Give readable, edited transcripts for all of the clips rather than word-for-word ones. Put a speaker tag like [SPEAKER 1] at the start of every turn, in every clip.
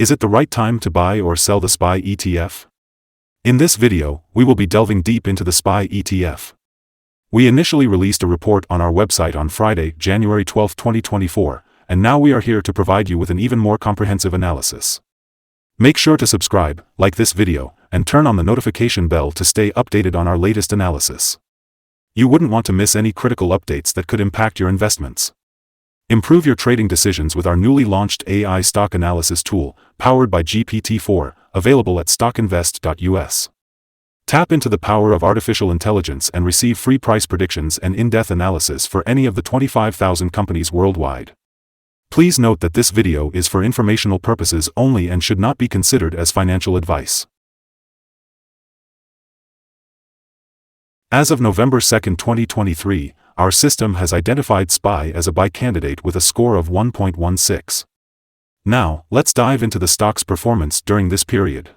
[SPEAKER 1] Is it the right time to buy or sell the SPY ETF? In this video, we will be delving deep into the SPY ETF. We initially released a report on our website on Friday, January 12, 2024, and now we are here to provide you with an even more comprehensive analysis. Make sure to subscribe, like this video, and turn on the notification bell to stay updated on our latest analysis. You wouldn't want to miss any critical updates that could impact your investments. Improve your trading decisions with our newly launched AI stock analysis tool, powered by GPT-4, available at StockInvest.us. Tap into the power of artificial intelligence and receive free price predictions and in-depth analysis for any of the 25,000 companies worldwide. Please note that this video is for informational purposes only and should not be considered as financial advice. As of November 2, 2023, our system has identified SPY as a buy candidate with a score of 1.16. Now, let's dive into the stock's performance during this period.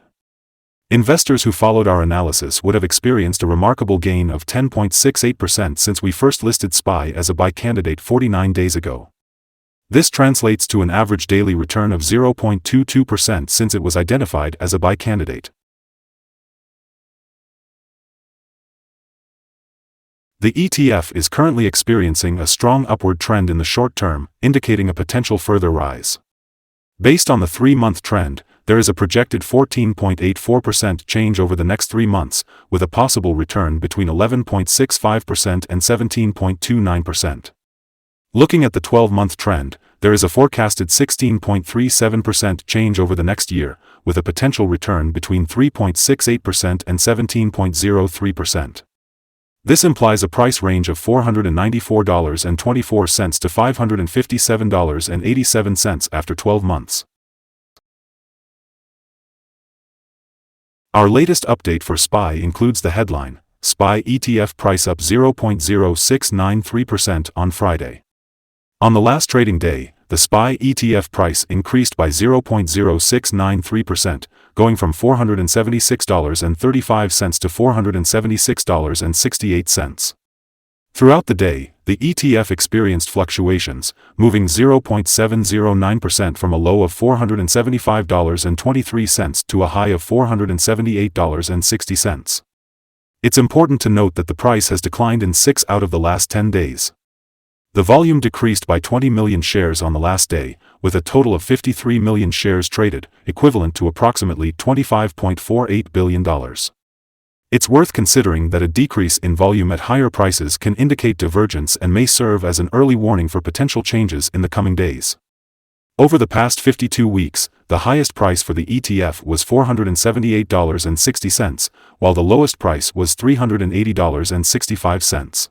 [SPEAKER 1] Investors who followed our analysis would have experienced a remarkable gain of 10.68% since we first listed SPY as a buy candidate 49 days ago. This translates to an average daily return of 0.22% since it was identified as a buy candidate. The ETF is currently experiencing a strong upward trend in the short term, indicating a potential further rise. Based on the 3-month trend, there is a projected 14.84% change over the next 3 months, with a possible return between 11.65% and 17.29%. Looking at the 12-month trend, there is a forecasted 16.37% change over the next year, with a potential return between 3.68% and 17.03%. This implies a price range of $494.24 to $557.87 after 12 months. Our latest update for SPY includes the headline, SPY ETF price up 0.0693% on Friday. On the last trading day, the SPY ETF price increased by 0.0693%, going from $476.35 to $476.68. Throughout the day, the ETF experienced fluctuations, moving 0.709% from a low of $475.23 to a high of $478.60. It's important to note that the price has declined in 6 out of the last 10 days. The volume decreased by 20 million shares on the last day, with a total of 53 million shares traded, equivalent to approximately $25.48 billion. It's worth considering that a decrease in volume at higher prices can indicate divergence and may serve as an early warning for potential changes in the coming days. Over the past 52 weeks, the highest price for the ETF was $478.60, while the lowest price was $380.65.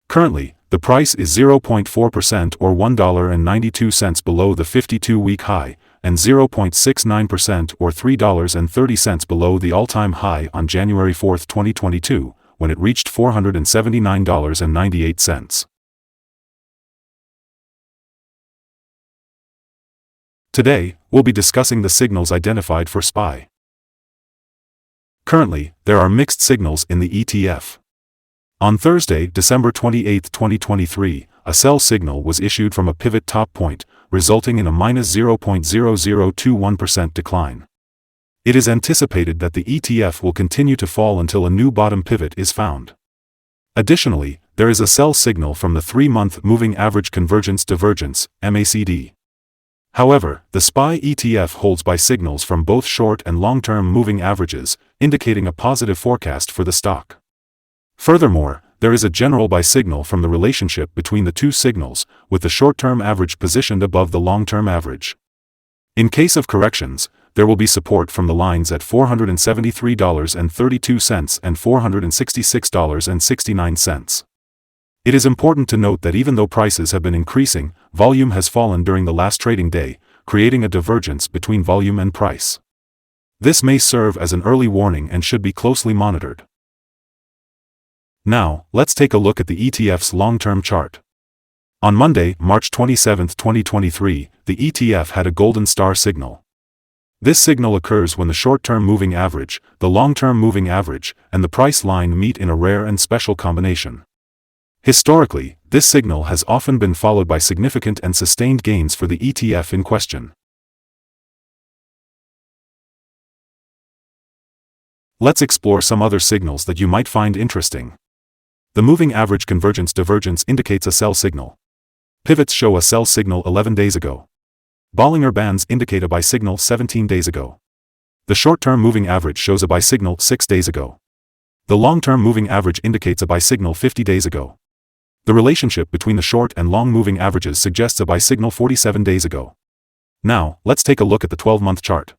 [SPEAKER 1] Currently, the price is 0.4% or $1.92 below the 52-week high, and 0.69% or $3.30 below the all-time high on January 4, 2022, when it reached $479.98. Today, we'll be discussing the signals identified for SPY. Currently, there are mixed signals in the ETF. On Thursday, December 28, 2023, a sell signal was issued from a pivot top point, resulting in a minus 0.0021% decline. It is anticipated that the ETF will continue to fall until a new bottom pivot is found. Additionally, there is a sell signal from the 3-month Moving Average Convergence Divergence, MACD. However, the SPY ETF holds buy signals from both short and long-term moving averages, indicating a positive forecast for the stock. Furthermore, there is a general buy signal from the relationship between the two signals, with the short-term average positioned above the long-term average. In case of corrections, there will be support from the lines at $473.32 and $466.69. It is important to note that even though prices have been increasing, volume has fallen during the last trading day, creating a divergence between volume and price. This may serve as an early warning and should be closely monitored. Now, let's take a look at the ETF's long-term chart. On Monday, March 27, 2023, the ETF had a golden star signal. This signal occurs when the short-term moving average, the long-term moving average, and the price line meet in a rare and special combination. Historically, this signal has often been followed by significant and sustained gains for the ETF in question. Let's explore some other signals that you might find interesting. The moving average convergence-divergence indicates a sell signal. Pivots show a sell signal 11 days ago. Bollinger Bands indicate a buy signal 17 days ago. The short-term moving average shows a buy signal 6 days ago. The long-term moving average indicates a buy signal 50 days ago. The relationship between the short and long moving averages suggests a buy signal 47 days ago. Now, let's take a look at the 12-month chart.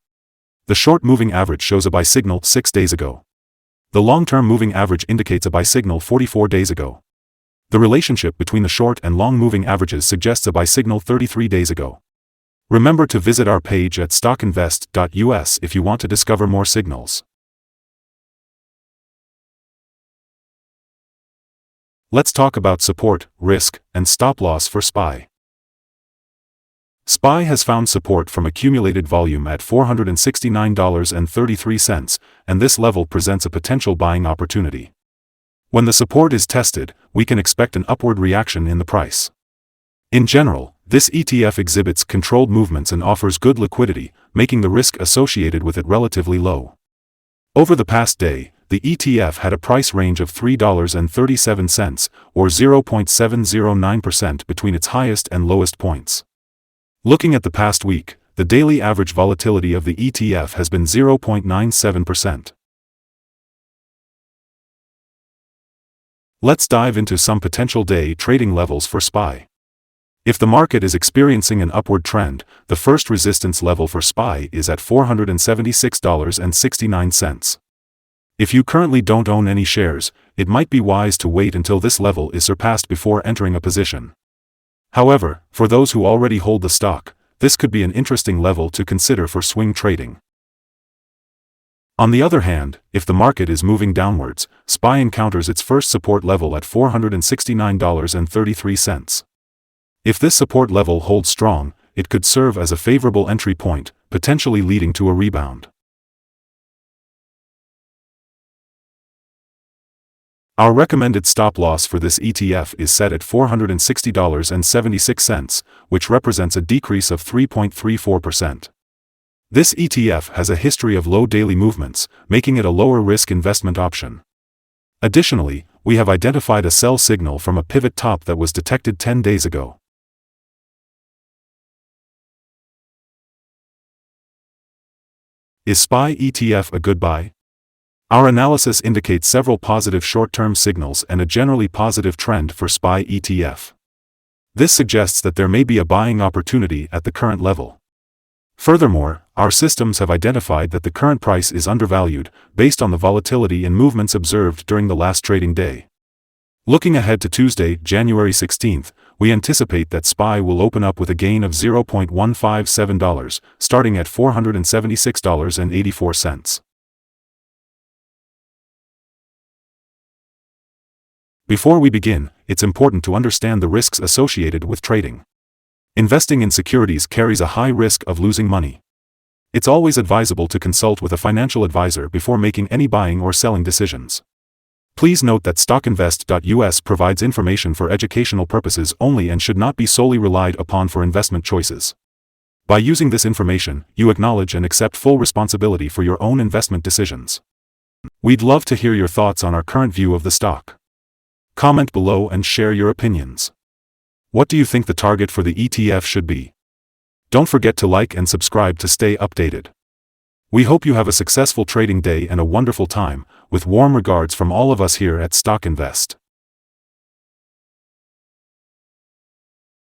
[SPEAKER 1] The short moving average shows a buy signal 6 days ago. The long-term moving average indicates a buy signal 44 days ago. The relationship between the short and long moving averages suggests a buy signal 33 days ago. Remember to visit our page at StockInvest.us if you want to discover more signals. Let's talk about support, risk, and stop-loss for SPY. SPY has found support from accumulated volume at $469.33, and this level presents a potential buying opportunity. When the support is tested, we can expect an upward reaction in the price. In general, this ETF exhibits controlled movements and offers good liquidity, making the risk associated with it relatively low. Over the past day, the ETF had a price range of $3.37, or 0.709% between its highest and lowest points. Looking at the past week, the daily average volatility of the ETF has been 0.97%. Let's dive into some potential day trading levels for SPY. If the market is experiencing an upward trend, the first resistance level for SPY is at $476.69. If you currently don't own any shares, it might be wise to wait until this level is surpassed before entering a position. However, for those who already hold the stock, this could be an interesting level to consider for swing trading. On the other hand, if the market is moving downwards, SPY encounters its first support level at $469.33. If this support level holds strong, it could serve as a favorable entry point, potentially leading to a rebound. Our recommended stop-loss for this ETF is set at $460.76, which represents a decrease of 3.34%. This ETF has a history of low daily movements, making it a lower-risk investment option. Additionally, we have identified a sell signal from a pivot top that was detected 10 days ago. Is SPY ETF a good buy? Our analysis indicates several positive short-term signals and a generally positive trend for SPY ETF. This suggests that there may be a buying opportunity at the current level. Furthermore, our systems have identified that the current price is undervalued, based on the volatility and movements observed during the last trading day. Looking ahead to Tuesday, January 16th, we anticipate that SPY will open up with a gain of $0.157, starting at $476.84. Before we begin, it's important to understand the risks associated with trading. Investing in securities carries a high risk of losing money. It's always advisable to consult with a financial advisor before making any buying or selling decisions. Please note that StockInvest.us provides information for educational purposes only and should not be solely relied upon for investment choices. By using this information, you acknowledge and accept full responsibility for your own investment decisions. We'd love to hear your thoughts on our current view of the stock. Comment below and share your opinions. What do you think the target for the ETF should be? Don't forget to like and subscribe to stay updated. We hope you have a successful trading day and a wonderful time, with warm regards from all of us here at StockInvest.